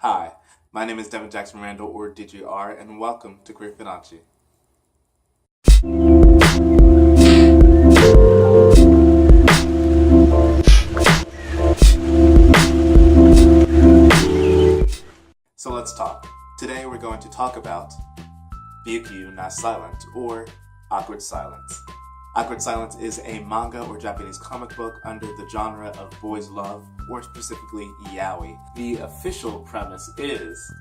Hi, my name is Devin Jackson Randall, or DJR, and welcome to Queer Fudanshi. So let's talk. Today we're going to talk about Bukiyou Na Silent, or Awkward Silence. Awkward Silence is a manga or Japanese comic book under the genre of boys love, or specifically yaoi. The official premise is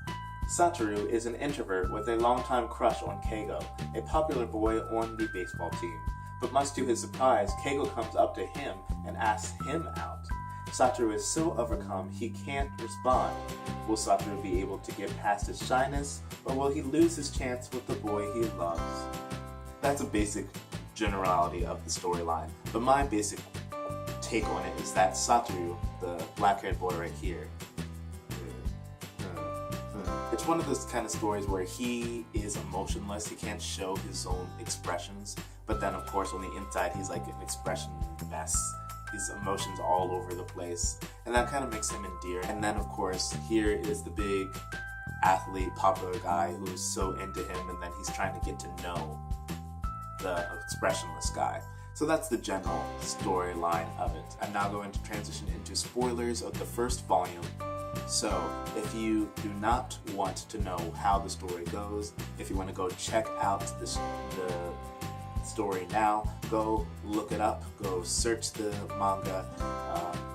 Satoru is an introvert with a longtime crush on Keigo, a popular boy on the baseball team. But much to his surprise, Keigo comes up to him and asks him out. Satoru is so overcome he can't respond. Will Satoru be able to get past his shyness, or will he lose his chance with the boy he loves? That's a basic generality of the storyline, but my basic take on it is that Satoru, the black-haired boy right here, it's one of those kind of stories where he is emotionless, he can't show his own expressions, but then of course on the inside he's like an expression mess. His emotions all over the place, and that kind of makes him endearing. And then of course here is the big athlete, popular guy who's so into him, and then he's trying to get to know the expressionless guy. So that's the general storyline of it. I'm now going to transition into spoilers of the first volume. So if you do not want to know how the story goes, if you want to go check out the story now, go look it up, go search the manga,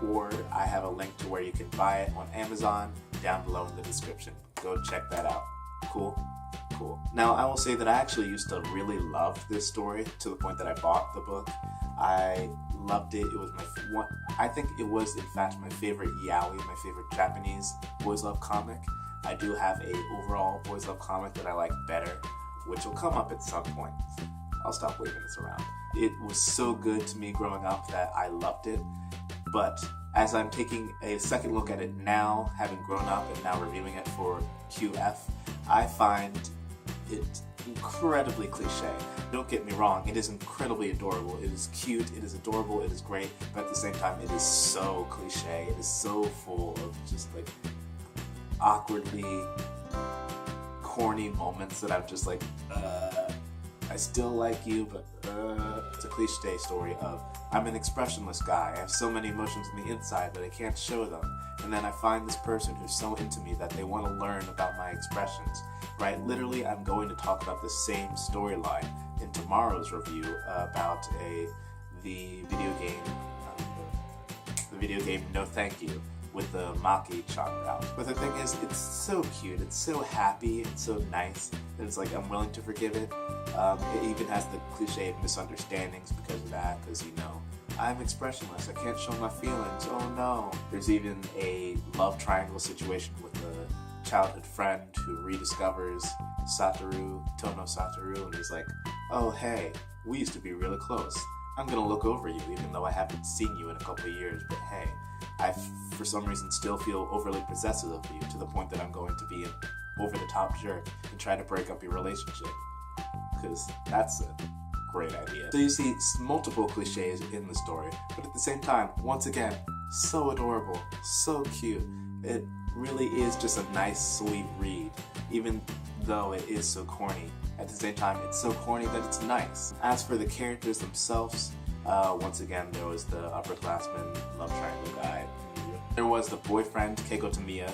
or I have a link to where you can buy it on Amazon down below in the description. Go check that out. Cool? Cool. Now I will say that I actually used to really love this story to the point that I bought the book. I loved it. It was I think it was in fact my favorite yaoi, my favorite Japanese boys love comic. I do have a overall boys love comic that I like better, which will come up at some point. I'll stop waving this around. It was so good to me growing up that I loved it, but as I'm taking a second look at it now, having grown up and now reviewing it for QF, I find it incredibly cliche. Don't get me wrong, it is incredibly adorable, it is cute, it is adorable, it is great, but at the same time it is so cliche, it is so full of just like awkwardly corny moments that I'm just like, I still like you, but it's a cliche story of I'm an expressionless guy. I have so many emotions on the inside that I can't show them. And then I find this person who's so into me that they want to learn about my expressions. Right? Literally, I'm going to talk about the same storyline in tomorrow's review about the video game No Thank You, with the Maki-chan route. But the thing is, it's so cute, it's so happy, it's so nice, that it's like I'm willing to forgive it. It even has the cliche of misunderstandings because of that, because you know, I'm expressionless, I can't show my feelings, oh no. There's even a love triangle situation with a childhood friend who rediscovers Tono Satoru, and he's like, oh hey, we used to be really close. I'm gonna look over you even though I haven't seen you in a couple of years, but hey, I, for some reason, still feel overly possessive of you to the point that I'm going to be an over-the-top jerk and try to break up your relationship. Because that's a great idea. So you see multiple cliches in the story, but at the same time, once again, so adorable, so cute. It really is just a nice, sweet read, even though it is so corny. At the same time, it's so corny that it's nice. As for the characters themselves, once again, there was the upperclassman love triangle guy. There was the boyfriend, Keigo Tamiya,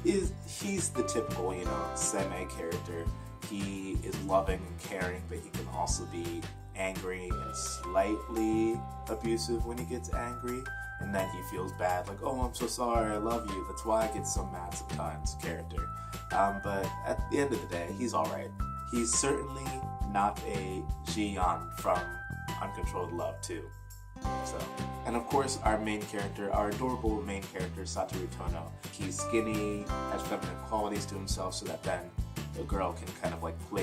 he's the typical, you know, seme character. He is loving and caring, but he can also be angry and slightly abusive when he gets angry. And then he feels bad, like, oh, I'm so sorry, I love you. That's why I get so mad sometimes, character. But at the end of the day, he's alright. He's certainly not a Ji-yeon from Uncontrolled Love 2. So, and of course our main character, our adorable main character, Satoru Tono. He's skinny, has feminine qualities to himself, so that then the girl can kind of like a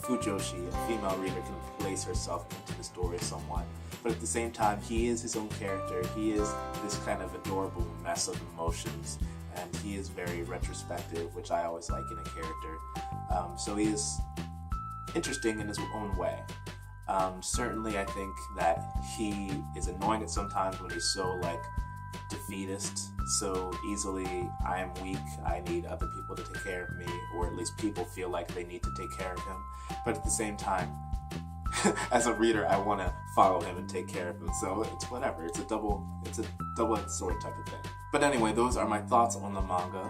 fujoshi, a female reader, can place herself into the story somewhat. But at the same time, he is his own character. He is this kind of adorable mess of emotions, and he is very retrospective, which I always like in a character. So he is interesting in his own way. Certainly I think that he is annoying at sometimes when he's so like defeatist so easily. I am weak. I need other people to take care of me, or at least people feel like they need to take care of him. But at the same time, as a reader, I want to follow him and take care of him. So it's whatever. It's a double-edged sword type of thing. But anyway, those are my thoughts on the manga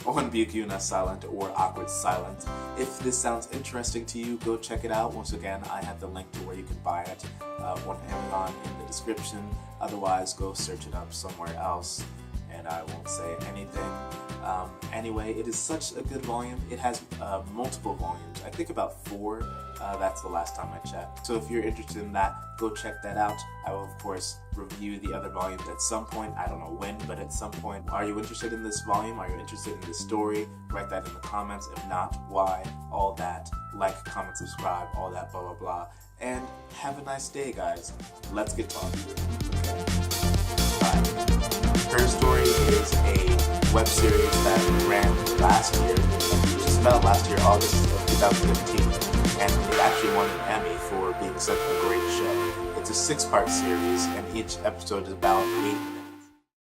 on Bukiyou Na Silent or Awkward Silent. If this sounds interesting to you, go check it out. Once again, I have the link to where you can buy it on Amazon in the description. Otherwise, go search it up somewhere else, and I won't say anything. Anyway, it is such a good volume. It has multiple volumes. I think about 4. That's the last time I checked. So if you're interested in that, go check that out. I will, of course, review the other volumes at some point. I don't know when, but at some point. Are you interested in this volume? Are you interested in this story? Write that in the comments. If not, why? All that. Like, comment, subscribe, all that, blah, blah, blah. And have a nice day, guys. Let's get talking. Okay. Bye. Her Story is a web series that ran last year, just about last year, August of 2015, and it actually won an Emmy for being such a great show. It's a 6-part series, and each episode is about 8